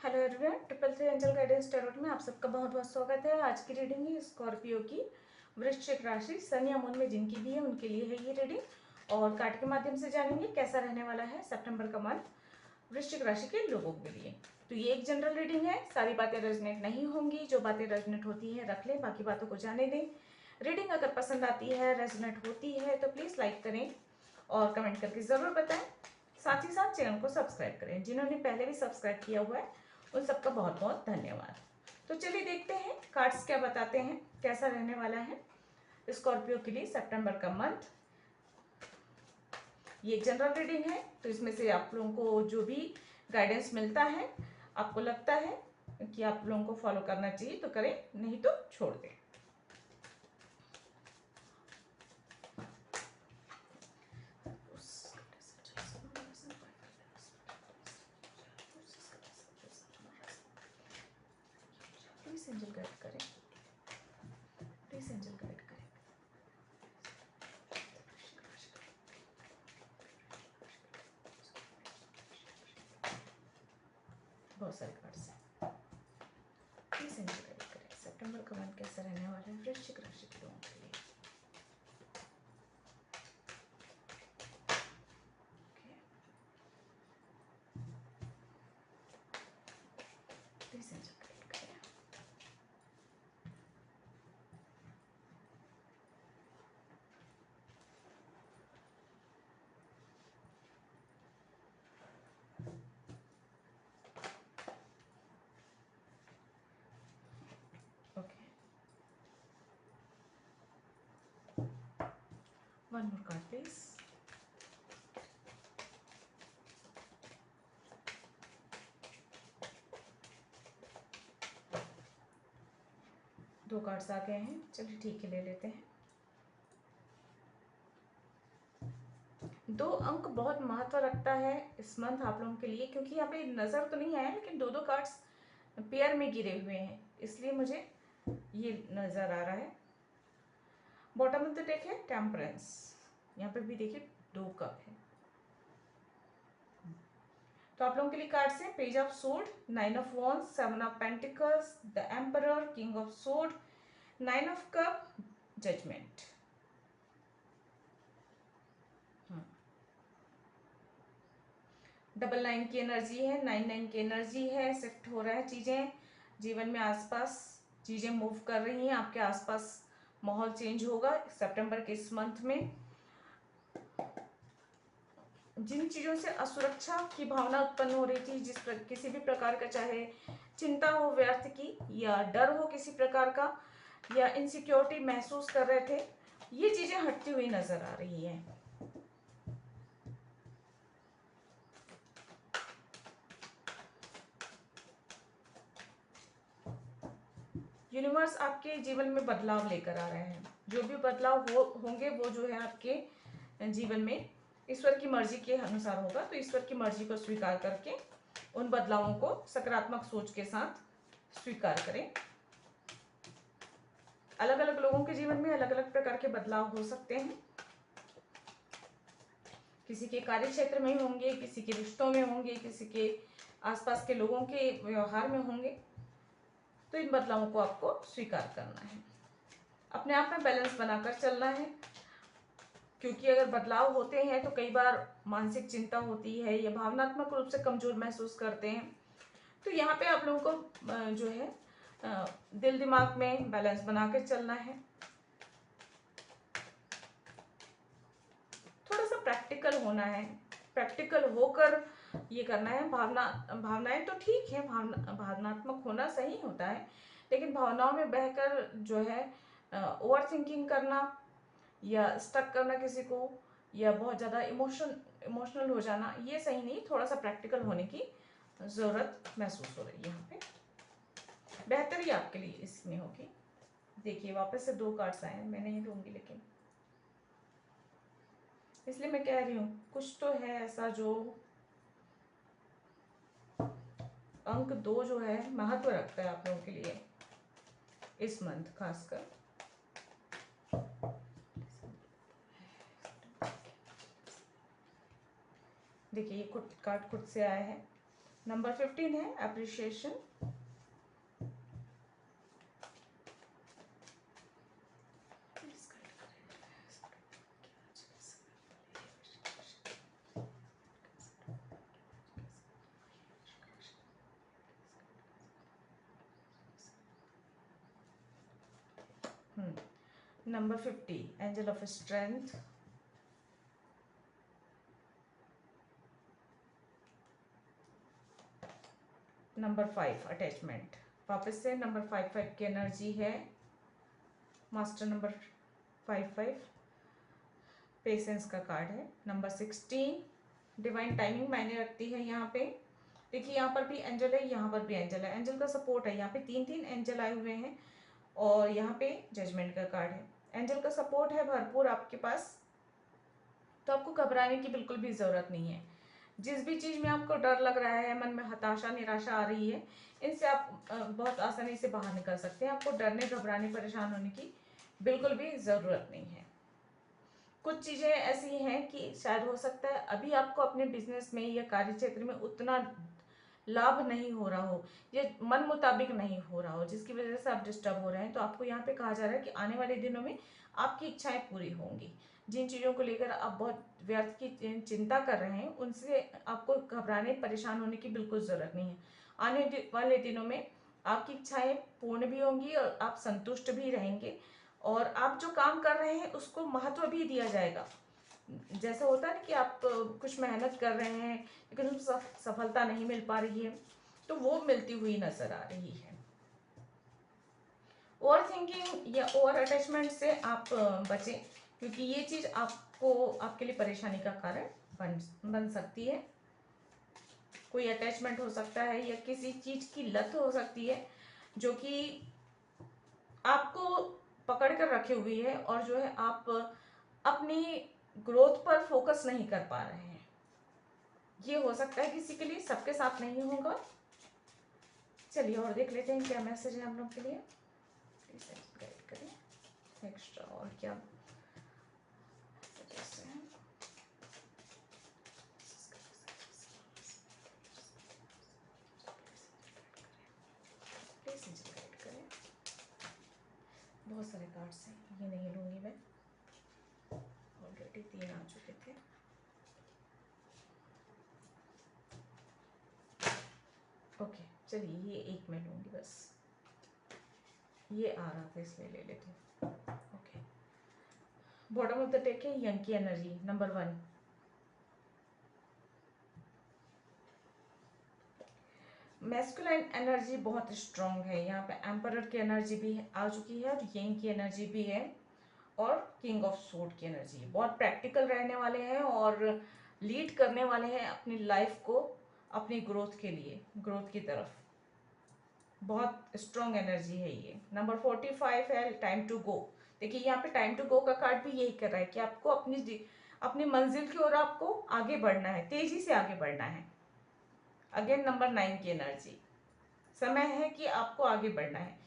Hello everyone, triple three angel guidance tarot में आप सबका बहुत बहुत स्वागत है। आज की रीडिंग है स्कॉर्पियो की। वृश्चिक राशि सन या मून में जिनकी भी है उनके लिए है ये रीडिंग। और कार्ड के माध्यम से जानेंगे कैसा रहने वाला है सितंबर का मंथ वृश्चिक राशि के लोगों के लिए। तो ये एक जनरल रीडिंग है, सारी बातें रेजोनेट नहीं होंगी। जो बातें रेजोनेट होती है रख लें, बाकी बातों को जाने दें। रीडिंग अगर पसंद आती है, रेजोनेट होती है तो प्लीज़ लाइक करें और कमेंट करके ज़रूर बताएं। साथ ही साथ चैनल को सब्सक्राइब करें। जिन्होंने पहले भी सब्सक्राइब किया हुआ है उन सबका बहुत बहुत धन्यवाद। तो चलिए देखते हैं कार्ड्स क्या बताते हैं, कैसा रहने वाला है स्कॉर्पियो के लिए सितंबर का मंथ। ये जनरल रीडिंग है, तो इसमें से आप लोगों को जो भी गाइडेंस मिलता है, आपको लगता है कि आप लोगों को फॉलो करना चाहिए तो करें, नहीं तो छोड़ दें। प्लीज एंजल गाइड करें, प्लीज एंजल गाइड करें। बहुत सारे कार्ड्स हैं, प्लीज एंजल गाइड करें। सितंबर का मंथ कैसा रहने वाला है वृश्चिक राशि के लोगों के लिए। प्लीज एंजल गाइड करें। Okay, one more card please. दो कार्ड्स आ गए हैं, चलिए ठीक है ले लेते हैं। 2 अंक बहुत महत्व रखता है इस मंथ आप लोगों के लिए, क्योंकि यहाँ पे नज़र तो नहीं आया लेकिन दो दो कार्ड्स पेयर में गिरे हुए हैं, इसलिए मुझे ये नज़र आ रहा है। बॉटम ऑफ द डेक है टेम्परेंस, यहाँ पे भी देखिए 2 कप है। तो आप लोगों के लिए कार्ड्स हैं page of sword, 9 of wands, 7 of pentacles, the emperor, king of sword, 9 of cup, judgement. Double 9 की एनर्जी है, 9 की एनर्जी है। शिफ्ट हो रहा है चीज़ें जीवन में, आसपास चीज़ें मूव कर रही हैं, आपके आसपास माहौल चेंज होगा सितंबर के इस मंथ में। जिन चीज़ों से असुरक्षा की भावना उत्पन्न हो रही थी, किसी भी प्रकार का, चाहे चिंता हो व्यर्थ की या डर हो किसी प्रकार का या इनसिक्योरिटी महसूस कर रहे थे, ये चीज़ें हटती हुई नजर आ रही हैं। यूनिवर्स आपके जीवन में बदलाव लेकर आ रहे हैं। जो भी बदलाव होंगे वो जो है आपके जीवन में ईश्वर की मर्जी के अनुसार होगा। तो ईश्वर की मर्जी को स्वीकार करके उन बदलावों को सकारात्मक सोच के साथ स्वीकार करें। अलग अलग लोगों के जीवन में अलग अलग प्रकार के बदलाव हो सकते हैं। किसी के कार्य क्षेत्र में होंगे, किसी के रिश्तों में होंगे, किसी के आसपास के लोगों के व्यवहार में होंगे। तो इन बदलावों को आपको स्वीकार करना है, अपने आप में बैलेंस बनाकर चलना है। क्योंकि अगर बदलाव होते हैं तो कई बार मानसिक चिंता होती है या भावनात्मक रूप से कमजोर महसूस करते हैं। तो यहाँ पे आप लोगों को जो है दिल दिमाग में बैलेंस बनाकर चलना है। थोड़ा सा प्रैक्टिकल होना है, प्रैक्टिकल होकर ये करना है। भावनाएं तो ठीक है, भावनात्मक होना सही होता है, लेकिन भावनाओं में बहकर जो है ओवर थिंकिंग करना या स्टक करना किसी को, या बहुत ज़्यादा इमोशनल हो जाना, ये सही नहीं। थोड़ा सा प्रैक्टिकल होने की ज़रूरत महसूस हो रही है यहाँ पे। बेहतरी आपके लिए इसमें होगी। देखिए वापस से 2 कार्ड्स आए हैं, मैं नहीं दूंगी लेकिन इसलिए मैं कह रही हूँ कुछ तो है ऐसा जो अंक 2 जो है महत्व रखता है आप लोगों के लिए इस मंथ खासकर। देखिए ये कार्ड खुद से आया है, नंबर 15 है appreciation. Number 50 angel of strength. Number 5 attachment. वापस से नंबर 5 की एनर्जी है। मास्टर नंबर 5 पेशेंस का कार्ड है। नंबर 16 डिवाइन टाइमिंग मायने रखती है यहाँ पे। देखिए यहाँ पर भी एंजल है, यहाँ पर भी एंजल है, एंजल का सपोर्ट है। यहाँ पे 3 एंजल आए हुए हैं और यहाँ पे जजमेंट का कार्ड है। एंजल का सपोर्ट है भरपूर आपके पास, तो आपको घबराने की बिल्कुल भी ज़रूरत नहीं है। जिस भी चीज़ में आपको डर लग रहा है, मन में हताशा निराशा आ रही है, इनसे आप बहुत आसानी से बाहर निकल सकते हैं। आपको डरने घबराने परेशान होने की बिल्कुल भी ज़रूरत नहीं है। कुछ चीज़ें ऐसी हैं कि शायद हो सकता है अभी आपको अपने बिजनेस में या कार्य क्षेत्र में उतना लाभ नहीं हो रहा हो, ये मन मुताबिक नहीं हो रहा हो, जिसकी वजह से आप डिस्टर्ब हो रहे हैं। तो आपको यहाँ पे कहा जा रहा है कि आने वाले दिनों में आपकी इच्छाएं पूरी होंगी। जिन चीज़ों को लेकर आप बहुत व्यर्थ की चिंता कर रहे हैं, उनसे आपको घबराने परेशान होने की बिल्कुल ज़रूरत नहीं है। आने वाले दिनों में आपकी इच्छाएं पूर्ण भी होंगी और आप संतुष्ट भी रहेंगे, और आप जो काम कर रहे हैं उसको महत्व भी दिया जाएगा। जैसे होता है ना कि आप कुछ मेहनत कर रहे हैं लेकिन उसमें सफलता नहीं मिल पा रही है, तो वो मिलती हुई नजर आ रही है। ओवर थिंकिंग या ओवर अटैचमेंट से आप बचें, क्योंकि ये चीज आपको आपके लिए परेशानी का कारण बन सकती है। कोई अटैचमेंट हो सकता है या किसी चीज की लत हो सकती है जो कि आपको पकड़ कर रखे हुई है, और जो है आप अपनी ग्रोथ पर फोकस नहीं कर पा रहे हैं। ये हो सकता है किसी के लिए, सबके साथ नहीं होगा। चलिए और देख लेते हैं क्या मैसेज है हम लोग के लिए। प्लीज गाइड करें एक्स्ट्रा और क्या मैसेजेस हैं। प्लीज गाइड करें। बहुत सारे कार्ड्स हैं, ये नहीं लूंगी मैं, ऑलरेडी 3 आ चुके थे। ओके चलिए ये एक मैं लूंगी बस, ये आ रहा था इसलिए ले लेती हूँ। Okay, bottom of the deck है यंग की एनर्जी नंबर 1। मैस्कुलाइन एनर्जी बहुत स्ट्रांग है। यहाँ पे एम्परर की एनर्जी भी आ चुकी है और यंग की एनर्जी भी है, और किंग ऑफ सोर्ड की एनर्जी। बहुत प्रैक्टिकल रहने वाले हैं और लीड करने वाले हैं अपनी लाइफ को अपनी ग्रोथ के लिए, ग्रोथ की तरफ। बहुत स्ट्रांग एनर्जी है ये। नंबर 45 है टाइम टू गो। देखिए यहाँ पे टाइम टू गो का कार्ड भी यही कर रहा है कि आपको अपनी मंजिल की ओर आपको आगे बढ़ना है, तेजी से आगे बढ़ना है। अगेन नंबर 9 की एनर्जी, समय है कि आपको आगे बढ़ना है।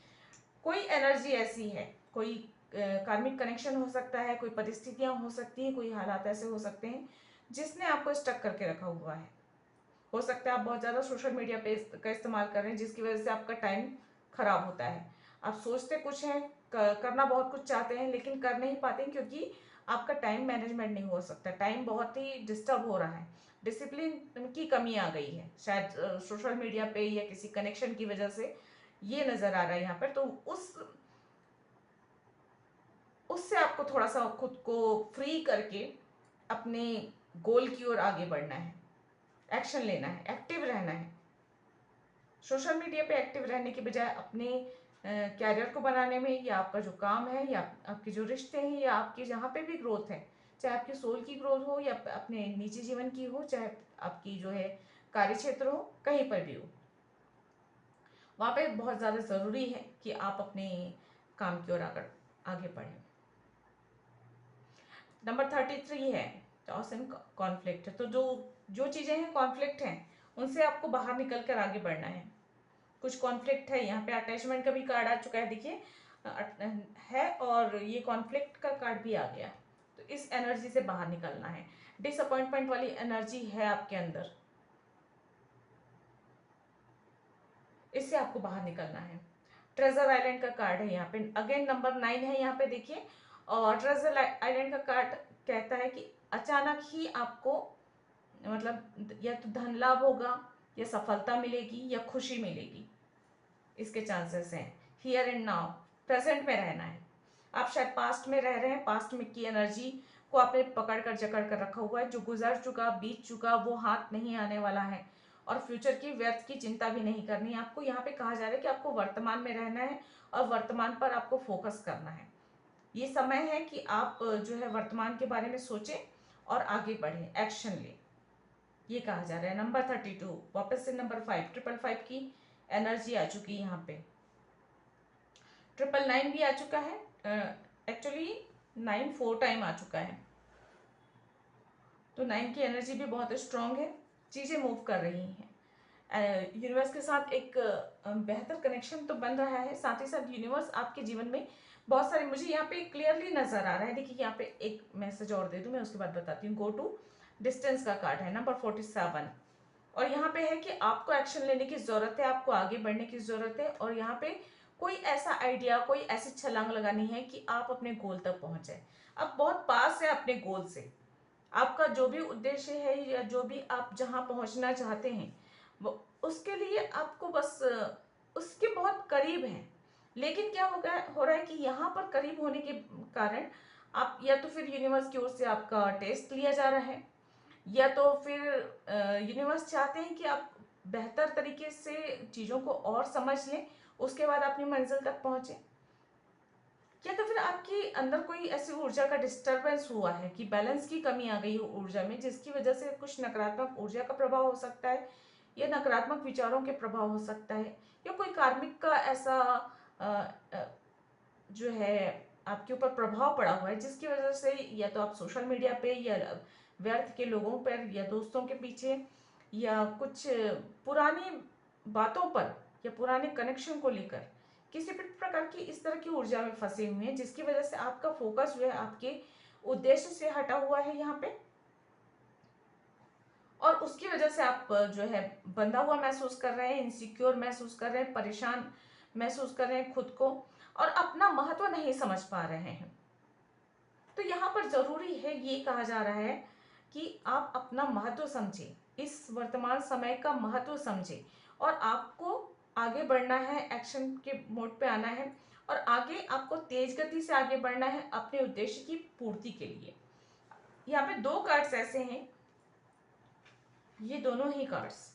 कोई एनर्जी ऐसी है, कोई कार्मिक कनेक्शन हो सकता है, कोई परिस्थितियां हो सकती हैं, कोई हालात ऐसे हो सकते हैं जिसने आपको स्टक करके रखा हुआ है। हो सकता है आप बहुत ज़्यादा सोशल मीडिया पे का इस्तेमाल कर रहे हैं, जिसकी वजह से आपका टाइम खराब होता है। आप सोचते कुछ हैं, करना बहुत कुछ चाहते हैं, लेकिन कर नहीं पाते क्योंकि आपका टाइम मैनेजमेंट नहीं हो सकता। टाइम बहुत ही डिस्टर्ब हो रहा है, डिसिप्लिन की कमी आ गई है शायद सोशल मीडिया पे या किसी कनेक्शन की वजह से, ये नज़र आ रहा है यहाँ पर। तो उससे आपको थोड़ा सा खुद को फ्री करके अपने गोल की ओर आगे बढ़ना है, एक्शन लेना है, एक्टिव रहना है। सोशल मीडिया पे एक्टिव रहने की बजाय अपने कैरियर को बनाने में, या आपका जो काम है, या आपके जो रिश्ते हैं, या आपकी जहाँ पे भी ग्रोथ है, चाहे आपकी सोल की ग्रोथ हो या अपने निजी जीवन की हो, चाहे आपकी जो है कार्य क्षेत्र हो, कहीं पर भी हो, वहाँ पे बहुत ज़्यादा ज़रूरी है कि आप अपने काम की ओर आगे बढ़ें। नंबर 33 है टॉस एंड कॉन्फ्लिक्ट। तो जो चीज़ें हैं कॉन्फ्लिक्ट हैं, उनसे आपको बाहर निकल कर आगे बढ़ना है। कुछ कॉन्फ्लिक्ट है यहाँ पे, अटैचमेंट का भी कार्ड आ चुका है देखिए है, और ये कॉन्फ्लिक्ट का कार्ड भी आ गया। तो इस एनर्जी से बाहर निकलना है। डिसअपॉइंटमेंट वाली एनर्जी है आपके अंदर, इससे आपको बाहर निकलना है। ट्रेजर आइलैंड का कार्ड है यहाँ पे, अगेन नंबर 9 है यहाँ पे देखिए। और ट्रेजर आइलैंड का कार्ड कहता है कि अचानक ही आपको मतलब या तो धन लाभ होगा, या सफलता मिलेगी, या खुशी मिलेगी, इसके चांसेस हैं। हियर एंड नाउ, प्रेजेंट में रहना है। आप शायद पास्ट में रह रहे हैं, पास्ट में की एनर्जी को आपने पकड़ कर जकड़ कर रखा हुआ है। जो गुजर चुका, बीत चुका, वो हाथ नहीं आने वाला है। और फ्यूचर की, व्यर्थ की चिंता भी नहीं करनी है आपको। यहाँ पे कहा जा रहा है कि आपको वर्तमान में रहना है और वर्तमान पर आपको फोकस करना है। ये समय है कि आप जो है वर्तमान के बारे में सोचें और आगे बढ़ें, एक्शन लें, ये कहा जा रहा है। नंबर 32, वापस से नंबर 5, 555 की एनर्जी आ चुकी है यहाँ पे। 999 भी आ चुका है, एक्चुअली 9 4 टाइम आ चुका है, तो 9 की एनर्जी भी बहुत स्ट्रांग है। चीज़ें मूव कर रही हैं, यूनिवर्स के साथ एक बेहतर कनेक्शन तो बन रहा है। साथ ही साथ यूनिवर्स आपके जीवन में बहुत सारे, मुझे यहाँ पे क्लियरली नजर आ रहा है। देखिए यहाँ पे एक मैसेज और दे दूँ मैं, उसके बाद बताती हूँ। गो टू डिस्टेंस का कार्ड है, नंबर 47। और यहाँ पे है कि आपको एक्शन लेने की जरूरत है, आपको आगे बढ़ने की जरूरत है। और यहाँ पे कोई ऐसा आइडिया, कोई ऐसी छलांग लगानी है कि आप अपने गोल तक पहुंच जाए। आप बहुत पास है अपने गोल से। आपका जो भी उद्देश्य है या जो भी आप जहां पहुंचना चाहते हैं, वो उसके लिए आपको बस उसके बहुत करीब हैं। लेकिन क्या हो रहा है कि यहाँ पर करीब होने के कारण आप, या तो फिर यूनिवर्स की ओर से आपका टेस्ट लिया जा रहा है, या तो फिर यूनिवर्स चाहते हैं कि आप बेहतर तरीके से चीज़ों को और समझ लें, उसके बाद अपनी मंजिल तक पहुंचे। या तो फिर आपके अंदर कोई ऐसी ऊर्जा का डिस्टरबेंस हुआ है कि बैलेंस की कमी आ गई हो ऊर्जा में, जिसकी वजह से कुछ नकारात्मक ऊर्जा का प्रभाव हो सकता है, या नकारात्मक विचारों के प्रभाव हो सकता है, या कोई कार्मिक का ऐसा अ, अ, जो है आपके ऊपर प्रभाव पड़ा हुआ है, जिसकी वजह से या तो आप सोशल मीडिया पे, या व्यर्थ के लोगों पर, या दोस्तों के पीछे, या कुछ पुरानी बातों पर, या पुराने कनेक्शन को लेकर किसी भी प्रकार की इस तरह की ऊर्जा में फंसे हुए हैं, जिसकी वजह से आपका फोकस जो है आपके उद्देश्य से हटा हुआ है यहाँ पे। और उसकी वजह से आप जो है बंधा हुआ महसूस कर रहे हैं, इनसिक्योर महसूस कर रहे हैं, परेशान महसूस कर रहे हैं खुद को, और अपना महत्व नहीं समझ पा रहे हैं। तो यहाँ पर जरूरी है, ये कहा जा रहा है कि आप अपना महत्व समझें, इस वर्तमान समय का महत्व समझें, और आपको आगे बढ़ना है, एक्शन के मोड पे आना है, और आगे आपको तेज गति से आगे बढ़ना है अपने उद्देश्य की पूर्ति के लिए। यहाँ पे दो कार्ड्स ऐसे हैं, ये दोनों ही कार्ड्स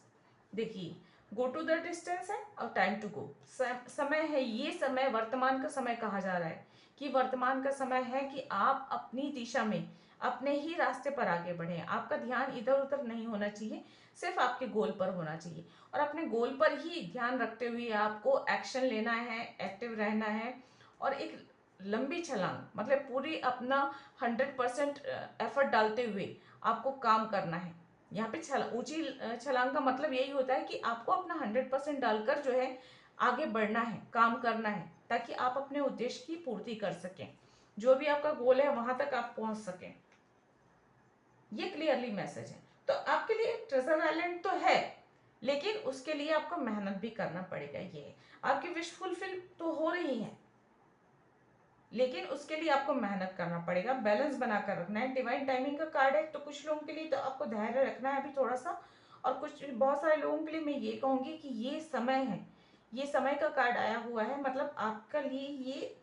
देखिए, गो टू द डिस्टेंस है और टाइम टू गो, समय है। ये समय वर्तमान का समय कहा जा रहा है कि वर्तमान का समय है कि आप अपनी दिशा में, अपने ही रास्ते पर आगे बढ़े। आपका ध्यान इधर उधर नहीं होना चाहिए, सिर्फ आपके गोल पर होना चाहिए। और अपने गोल पर ही ध्यान रखते हुए आपको एक्शन लेना है, एक्टिव रहना है, और एक लंबी छलांग, मतलब पूरी अपना 100% एफर्ट डालते हुए आपको काम करना है। यहाँ पे ऊंची छलांग का मतलब यही होता है कि आपको अपना 100% डालकर जो है आगे बढ़ना है, काम करना है, ताकि आप अपने उद्देश्य की पूर्ति कर सकें, जो भी आपका गोल है वहां तक आप पहुंच सकें। ये क्लियरली मैसेज है। तो आपके लिए ट्रेजर आइलैंड तो है, लेकिन उसके लिए आपको मेहनत भी करना पड़ेगा। ये आपकी विश फुलफिल तो हो रही है, लेकिन उसके लिए आपको मेहनत करना पड़ेगा, बैलेंस बनाकर रखना है। डिवाइन टाइमिंग का कार्ड है, तो कुछ लोगों के लिए तो आपको धैर्य रखना है अभी थोड़ा सा, और कुछ बहुत सारे लोगों के लिए मैं ये कहूंगी कि ये समय है, ये समय का कार्ड आया हुआ है, मतलब आपके लिए ये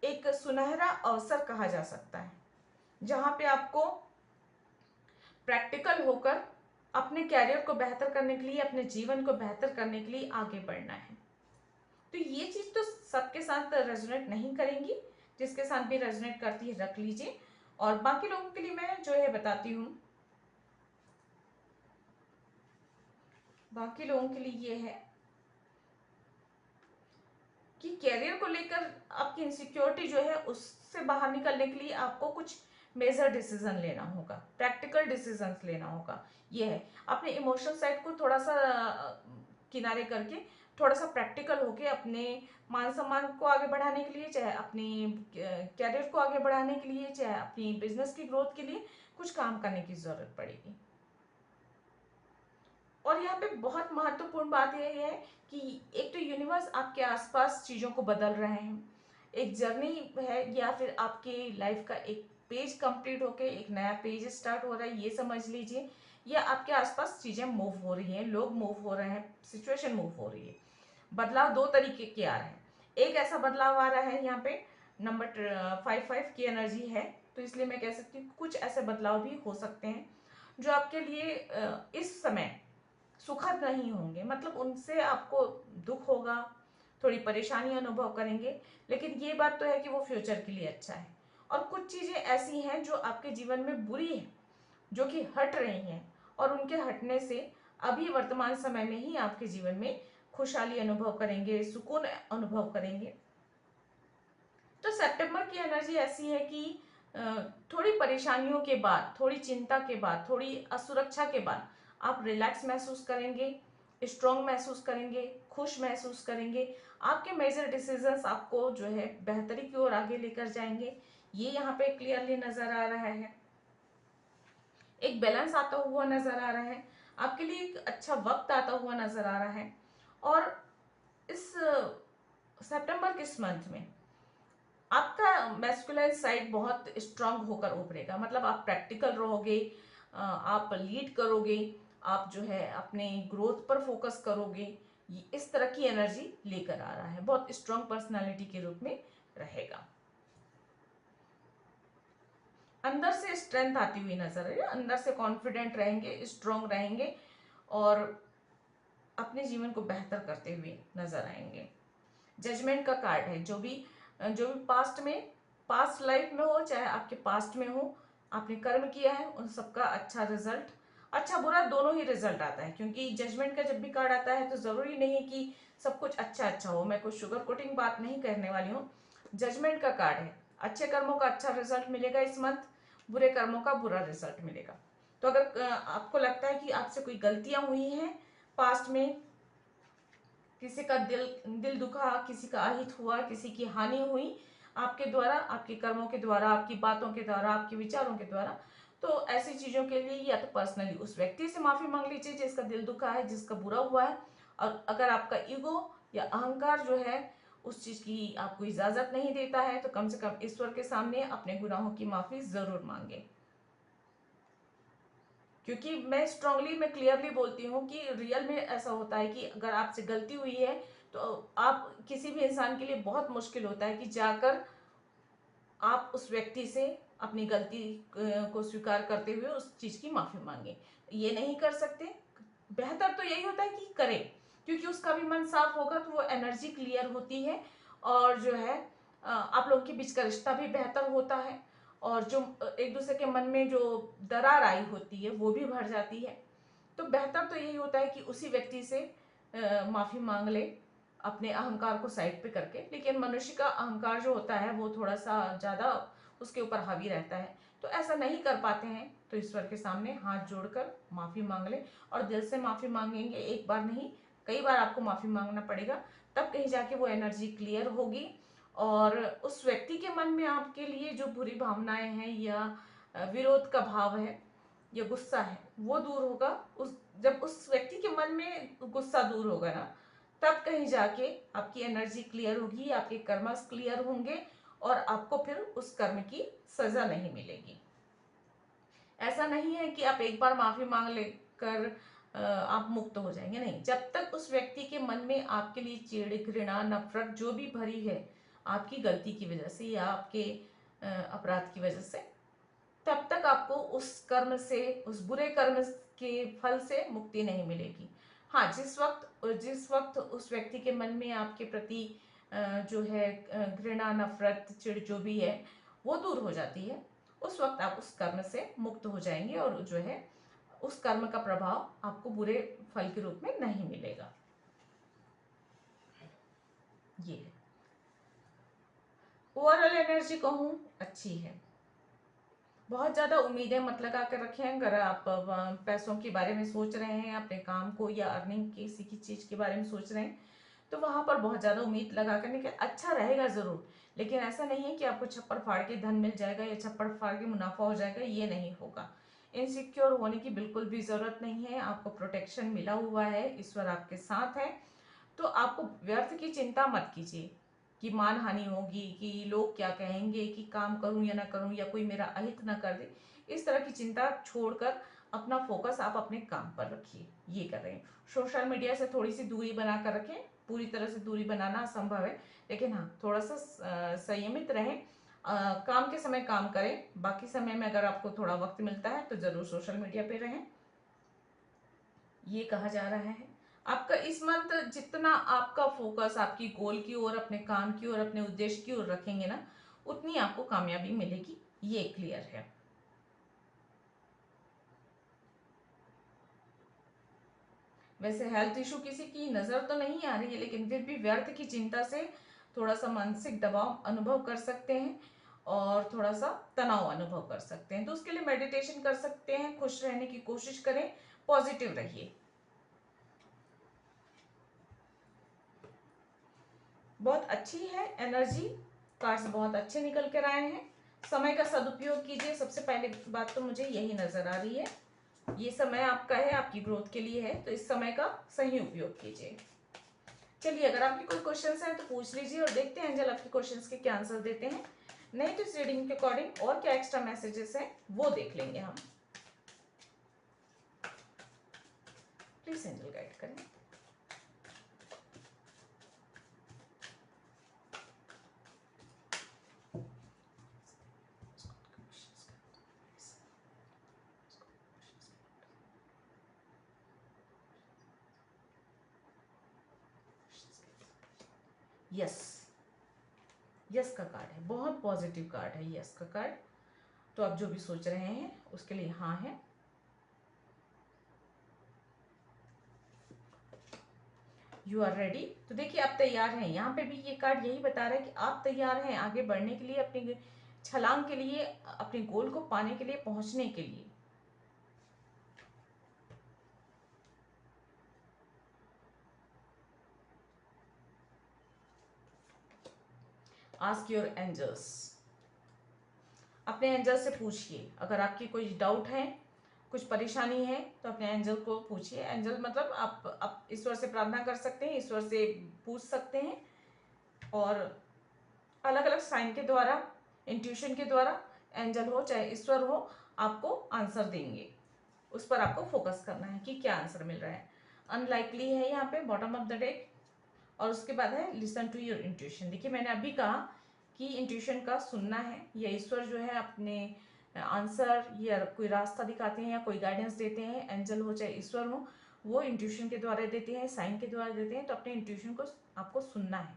एक सुनहरा अवसर कहा जा सकता है, जहां पे आपको प्रैक्टिकल होकर अपने कैरियर को बेहतर करने के लिए, अपने जीवन को बेहतर करने के लिए आगे बढ़ना है। तो ये चीज तो सबके साथ रेजोनेट नहीं करेंगी, जिसके साथ भी रेजोनेट करती है रख लीजिए। और बाकी लोगों के लिए मैं जो है बताती हूँ, बाकी लोगों के लिए ये है कि कैरियर को लेकर आपकी इनसिक्योरिटी जो है उससे बाहर निकलने के लिए आपको कुछ मेजर डिसीजन लेना होगा, प्रैक्टिकल डिसीजंस लेना होगा। ये है, अपने इमोशनल साइड को थोड़ा सा किनारे करके, थोड़ा सा प्रैक्टिकल होके अपने मान सम्मान को आगे बढ़ाने के लिए, चाहे अपनी कैरियर को आगे बढ़ाने के लिए, चाहे अपनी बिजनेस की ग्रोथ के लिए कुछ काम करने की जरूरत पड़ेगी। और यहाँ पे बहुत महत्वपूर्ण बात यह है कि एक तो यूनिवर्स आपके आसपास चीज़ों को बदल रहे हैं, एक जर्नी है, या फिर आपके लाइफ का एक पेज कंप्लीट होके एक नया पेज स्टार्ट हो रहा है, ये समझ लीजिए। या आपके आसपास चीज़ें मूव हो रही हैं, लोग मूव हो रहे हैं, सिचुएशन मूव हो रही है। बदलाव दो तरीके के आ रहे हैं। एक ऐसा बदलाव आ रहा है यहाँ पे, नंबर 5 की एनर्जी है, तो इसलिए मैं कह सकती हूँ कुछ ऐसे बदलाव भी हो सकते हैं जो आपके लिए इस समय सुखद नहीं होंगे, मतलब उनसे आपको दुख होगा, थोड़ी परेशानी अनुभव करेंगे, लेकिन ये बात तो है कि वो फ्यूचर के लिए अच्छा है। और कुछ चीज़ें ऐसी हैं जो आपके जीवन में बुरी है, जो कि हट रही हैं, और उनके हटने से अभी वर्तमान समय में ही आपके जीवन में खुशहाली अनुभव करेंगे, सुकून अनुभव करेंगे। तो सितंबर की एनर्जी ऐसी है कि थोड़ी परेशानियों के बाद, थोड़ी चिंता के बाद, थोड़ी असुरक्षा के बाद आप रिलैक्स महसूस करेंगे, स्ट्रॉन्ग महसूस करेंगे, खुश महसूस करेंगे। आपके मेजर डिसीजंस आपको जो है बेहतरी की ओर आगे लेकर जाएंगे, ये यहाँ पे क्लियरली नजर आ रहा है। एक बैलेंस आता हुआ नजर आ रहा है, आपके लिए एक अच्छा वक्त आता हुआ नजर आ रहा है। और इस सितंबर के इस मंथ में आपका मैस्कुलाइन साइड बहुत स्ट्रांग होकर उभरेगा, मतलब आप प्रैक्टिकल रहोगे, आप लीड करोगे, आप जो है अपने ग्रोथ पर फोकस करोगे। इस तरह की एनर्जी लेकर आ रहा है, बहुत स्ट्रांग पर्सनालिटी के रूप में रहेगा। अंदर से स्ट्रेंथ आती हुई नजर आ रही है, अंदर से कॉन्फिडेंट रहेंगे, स्ट्रांग रहेंगे, और अपने जीवन को बेहतर करते हुए नजर आएंगे। जजमेंट का कार्ड है, जो भी पास्ट लाइफ में हो, चाहे आपके पास्ट में हो, आपने कर्म किया है, उन सबका अच्छा रिजल्ट, अच्छा बुरा दोनों ही रिजल्ट आता है। क्योंकि जजमेंट का जब भी कार्ड आता है तो जरूरी नहीं है कि सब कुछ अच्छा अच्छा हो, मैं कुछ शुगर कोटिंग बात नहीं करने वाली हूँ। जजमेंट का कार्ड है, अच्छे कर्मों का अच्छा रिजल्ट मिलेगा इस मंथ, बुरे कर्मों का बुरा रिजल्ट मिलेगा। तो अगर आपको लगता है कि आपसे कोई गलतियां हुई हैं पास्ट में, किसी का दिल दिल दुखा, किसी का अहित हुआ, किसी की हानि हुई आपके द्वारा, आपके कर्मों के द्वारा, आपकी बातों के द्वारा, आपके विचारों के द्वारा, तो ऐसी चीजों के लिए या तो पर्सनली उस व्यक्ति से माफी मांग लीजिए जिसका दिल दुखा है, जिसका बुरा हुआ है। और अगर आपका ईगो या अहंकार जो है उस चीज की आपको इजाजत नहीं देता है, तो कम से कम ईश्वर के सामने अपने गुनाहों की माफी जरूर मांगे। क्योंकि मैं क्लियरली बोलती हूँ कि रियल में ऐसा होता है कि अगर आपसे गलती हुई है तो आप किसी भी इंसान के लिए बहुत मुश्किल होता है कि जाकर आप उस व्यक्ति से अपनी गलती को स्वीकार करते हुए उस चीज की माफी मांगे। ये नहीं कर सकते, बेहतर तो यही होता है कि करें, क्योंकि उसका भी मन साफ होगा तो वो एनर्जी क्लियर होती है, और जो है आप लोगों के बीच का रिश्ता भी बेहतर होता है, और जो एक दूसरे के मन में जो दरार आई होती है वो भी भर जाती है। तो बेहतर तो यही होता है कि उसी व्यक्ति से माफी मांग ले, अपने अहंकार को साइड पे करके। लेकिन मनुष्य का अहंकार जो होता है वो थोड़ा सा ज्यादा उसके ऊपर हावी रहता है, तो ऐसा नहीं कर पाते हैं तो ईश्वर के सामने हाथ जोड़कर माफी मांग ले, और दिल से माफी मांगेंगे, एक बार नहीं कई बार आपको माफी मांगना पड़ेगा, तब कहीं जाके वो एनर्जी क्लियर होगी। और उस व्यक्ति के मन में आपके लिए जो बुरी भावनाएं हैं या विरोध का भाव है या गुस्सा है वो दूर होगा। उस जब उस व्यक्ति के मन में गुस्सा दूर होगा ना, तब कहीं जाके आपकी एनर्जी क्लियर होगी, आपके कर्मस क्लियर होंगे, और आपको फिर उस कर्म की सजा नहीं मिलेगी। ऐसा नहीं है कि आप एक बार माफी मांग लेकर आप मुक्त हो जाएंगे, नहीं। जब तक उस व्यक्ति के मन में आपके लिए चिढ़, घृणा, नफरत जो भी भरी है आपकी गलती की वजह से या आपके अपराध की वजह से, तब तक आपको उस कर्म से, उस बुरे कर्म के फल से मुक्ति नहीं मिलेगी। हाँ, जिस वक्त उस व्यक्ति के मन में आपके प्रति जो है घृणा, नफरत, चिढ़ जो भी है वो दूर हो जाती है, उस वक्त आप उस कर्म से मुक्त हो जाएंगे, और जो है उस कर्म का प्रभाव आपको बुरे फल के रूप में नहीं मिलेगा। ये है ओवरऑल एनर्जी, कहूँ अच्छी है। बहुत ज़्यादा उम्मीदें मत लगा कर रखें। अगर आप पैसों के बारे में सोच रहे हैं, अपने काम को या अर्निंग किसी की चीज़ के बारे में सोच रहे हैं, तो वहाँ पर बहुत ज़्यादा उम्मीद लगा करने के अच्छा रहेगा ज़रूर, लेकिन ऐसा नहीं है कि आपको छप्पर फाड़ के धन मिल जाएगा या छप्पर फाड़ के मुनाफा हो जाएगा, ये नहीं होगा। इनसिक्योर होने की बिल्कुल भी ज़रूरत नहीं है। आपको प्रोटेक्शन मिला हुआ है, ईश्वर आपके साथ है। तो आपको व्यर्थ की चिंता मत कीजिए कि मान हानि होगी, कि लोग क्या कहेंगे, कि काम करूं या ना करूं, या कोई मेरा अहित ना कर दे। इस तरह की चिंता छोड़कर अपना फोकस आप अपने काम पर रखिए। ये कर रहे हैं। सोशल मीडिया से थोड़ी सी दूरी बना कर रखें। पूरी तरह से दूरी बनाना असंभव है, लेकिन हाँ, थोड़ा सा संयमित रहें। काम के समय काम करें, बाकी समय में अगर आपको थोड़ा वक्त मिलता है तो ज़रूर सोशल मीडिया पे रहें। ये कहा जा रहा है। आपका इस मंथ जितना आपका फोकस आपकी गोल की ओर, अपने काम की ओर, अपने उद्देश्य की ओर रखेंगे ना, उतनी आपको कामयाबी मिलेगी। ये क्लियर है। वैसे हेल्थ इशू किसी की नज़र तो नहीं आ रही है, लेकिन फिर भी व्यर्थ की चिंता से थोड़ा सा मानसिक दबाव अनुभव कर सकते हैं और थोड़ा सा तनाव अनुभव कर सकते हैं। तो उसके लिए मेडिटेशन कर सकते हैं। खुश रहने की कोशिश करें, पॉजिटिव रहिए। बहुत अच्छी है एनर्जी, कार्ड्स बहुत अच्छे निकल कर आए हैं। समय का सदुपयोग कीजिए। सबसे पहले बात तो मुझे यही नजर आ रही है। ये समय आपका है, आपकी ग्रोथ के लिए है, तो इस समय का सही उपयोग कीजिए। चलिए, अगर आपके कोई क्वेश्चंस हैं तो पूछ लीजिए और देखते हैं एंजल आपके क्वेश्चंस के क्या आंसर देते हैं। नहीं तो इस रीडिंग के अकॉर्डिंग और क्या एक्स्ट्रा मैसेजेस हैं वो देख लेंगे हम। प्लीज एंजल गाइड करें। यस, यस का कार्ड है, बहुत पॉजिटिव कार्ड है यस का कार्ड। तो आप जो भी सोच रहे हैं उसके लिए हाँ है। You are ready. तो देखिए, आप तैयार हैं। यहाँ पे भी ये कार्ड यही बता रहा है कि आप तैयार हैं आगे बढ़ने के लिए, अपनी छलांग के लिए, अपने गोल को पाने के लिए, पहुंचने के लिए। Ask your angels. अपने एंजल से पूछिए। अगर आपकी कोई डाउट है, कुछ परेशानी है, तो अपने एंजल को पूछिए। एंजल मतलब आप ईश्वर से प्रार्थना कर सकते हैं, ईश्वर से पूछ सकते हैं, और अलग अलग साइन के द्वारा, इंट्यूशन के द्वारा, एंजल हो चाहे ईश्वर हो, आपको आंसर देंगे। उस पर आपको फोकस करना है कि क्या आंसर मिल रहा है। अनलाइकली है यहाँ पे बॉटम ऑफ द डेक, और उसके बाद है लिसन टू योर इंट्यूशन। देखिए, मैंने अभी कहा कि इंट्यूशन का सुनना है, या ईश्वर जो है अपने आंसर या कोई रास्ता दिखाते हैं या कोई गाइडेंस देते हैं, एंजल हो चाहे ईश्वर हो, वो इंट्यूशन के द्वारा देते हैं, साइन के द्वारा देते हैं। तो अपने इंट्यूशन को आपको सुनना है,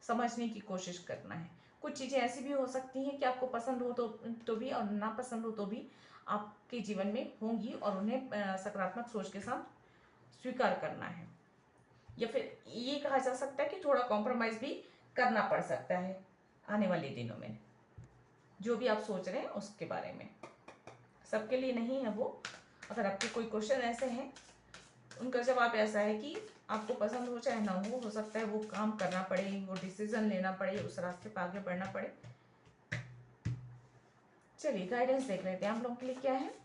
समझने की कोशिश करना है। कुछ चीज़ें ऐसी भी हो सकती हैं कि आपको पसंद हो तो भी, और ना पसंद हो तो भी आपके जीवन में होंगी, और उन्हें सकारात्मक सोच के साथ स्वीकार करना है। या फिर ये कहा जा सकता है कि थोड़ा कॉम्प्रोमाइज़ भी करना पड़ सकता है आने वाले दिनों में, जो भी आप सोच रहे हैं उसके बारे में। सबके लिए नहीं है वो। अगर आपके कोई क्वेश्चन ऐसे हैं, उनका जवाब ऐसा है कि आपको पसंद हो चाहे ना हो सकता है वो काम करना पड़े, वो डिसीजन लेना पड़े, उस रास्ते पर आगे बढ़ना पड़े। चलिए, गाइडेंस देख लेते हैं आप लोगों के लिए क्या है।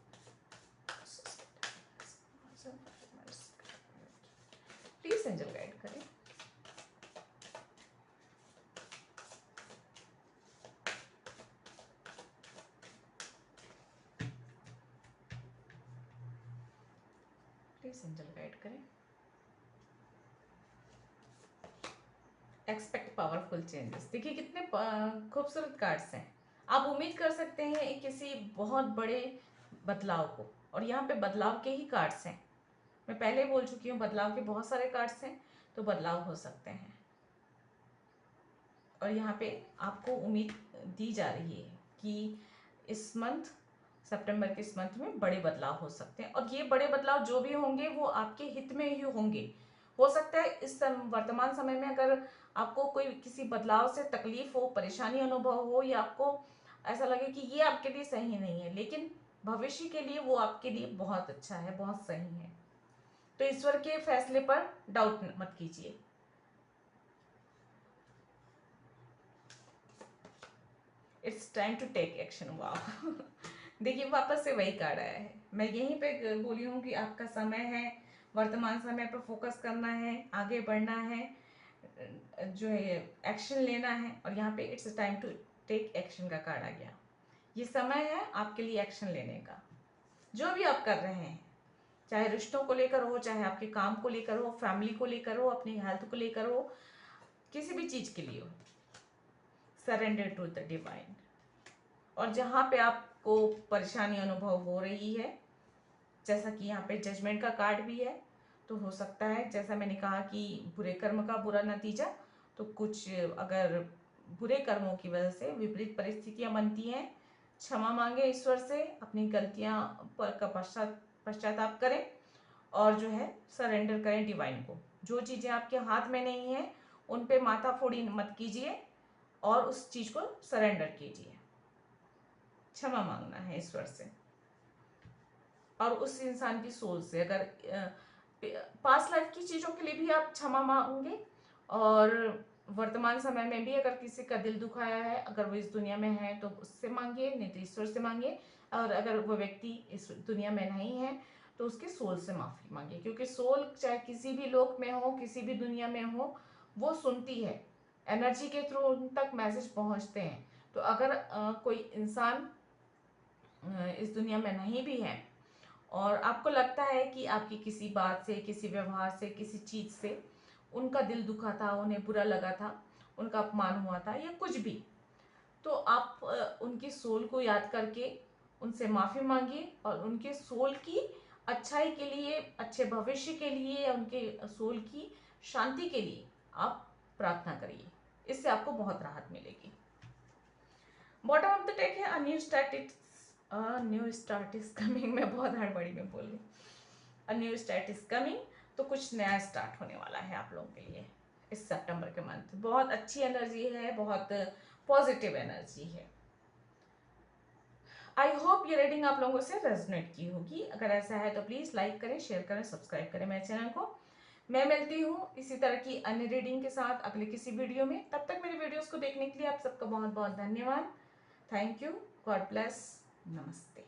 प्लीज एंजल गाइड करें। प्लीज एंजल गाइड करें। Expect powerful changes. देखिए, कितने खूबसूरत कार्ड्स हैं। आप उम्मीद कर सकते हैं किसी बहुत बड़े बदलाव को, और यहाँ पे बदलाव के ही कार्ड्स हैं। मैं पहले बोल चुकी हूँ, बदलाव के बहुत सारे कार्ड्स हैं, तो बदलाव हो सकते हैं। और यहाँ पे आपको उम्मीद दी जा रही है कि इस मंथ, सितंबर के इस मंथ में बड़े बदलाव हो सकते हैं, और ये बड़े बदलाव जो भी होंगे वो आपके हित में ही होंगे। हो सकता है इस वर्तमान समय में अगर आपको कोई किसी बदलाव से तकलीफ हो, परेशानी अनुभव हो, या आपको ऐसा लगे कि ये आपके लिए सही नहीं है, लेकिन भविष्य के लिए वो आपके लिए बहुत अच्छा है, बहुत सही है। तो ईश्वर के फैसले पर डाउट मत कीजिए। It's time to take action. वाह देखिए वापस से वही कार्ड आया है। मैं यहीं पे बोली हूँ कि आपका समय है, वर्तमान समय पर फोकस करना है, आगे बढ़ना है, जो है एक्शन लेना है। और यहाँ पे it's time to take action का कार्ड आ गया। ये समय है आपके लिए एक्शन लेने का। जो भी आप कर रहे हैं, चाहे रिश्तों को लेकर हो, चाहे आपके काम को लेकर हो, फैमिली को लेकर हो, अपनी हेल्थ को लेकर हो, किसी भी चीज के लिए हो, सरेंडर टू द डिवाइन। और जहाँ पे आपको परेशानी अनुभव हो रही है, जैसा कि यहाँ पे जजमेंट का कार्ड भी है, तो हो सकता है जैसा मैंने कहा कि बुरे कर्म का बुरा नतीजा, तो कुछ अगर बुरे कर्मों की वजह से विपरीत परिस्थितियां बनती हैं, क्षमा मांगे ईश्वर से, अपनी गलतियां पर का पश्चाताप करें और जो है सरेंडर करें डिवाइन को। जो चीज़ें आपके हाथ में नहीं है उन पे माथा फोड़ी मत कीजिए और उस चीज़ को सरेंडर कीजिए। क्षमा मांगना है ईश्वर से और उस इंसान की सोच से। अगर पास्ट लाइफ की चीज़ों के लिए भी आप क्षमा मांगे और वर्तमान समय में भी अगर किसी का दिल दुखाया है, अगर वो इस दुनिया में है तो उससे मांगिए, नहीं तो ईश्वर से मांगिए। और अगर वो व्यक्ति इस दुनिया में नहीं है तो उसके सोल से माफ़ी मांगिए, क्योंकि सोल चाहे किसी भी लोक में हो, किसी भी दुनिया में हो, वो सुनती है। एनर्जी के थ्रू उन तक मैसेज पहुंचते हैं। तो अगर कोई इंसान इस दुनिया में नहीं भी है और आपको लगता है कि आपकी किसी बात से, किसी व्यवहार से, किसी चीज़ से उनका दिल दुखा था, उन्हें बुरा लगा था, उनका अपमान हुआ था या कुछ भी, तो आप उनकी सोल को याद करके उनसे माफ़ी मांगिए और उनके सोल की अच्छाई के लिए, अच्छे भविष्य के लिए या उनके सोल की शांति के लिए आप प्रार्थना करिए। इससे आपको बहुत राहत मिलेगी। बॉटम ऑफ द डेक है न्यू स्टार्ट इज कमिंग। मैं बहुत हड़बड़ी में बोल रही। A new start is coming, तो कुछ नया स्टार्ट होने वाला है आप लोगों के लिए इस सितंबर के मंथ। बहुत अच्छी एनर्जी है, बहुत पॉजिटिव एनर्जी है। आई होप ये रीडिंग आप लोगों से रेजोनेट की होगी। अगर ऐसा है तो प्लीज़ लाइक करें, शेयर करें, सब्सक्राइब करें मेरे चैनल को। मैं मिलती हूँ इसी तरह की अन्य रीडिंग के साथ अगले किसी वीडियो में। तब तक मेरी वीडियोस को देखने के लिए आप सबका बहुत बहुत धन्यवाद। Thank you. God bless. नमस्ते।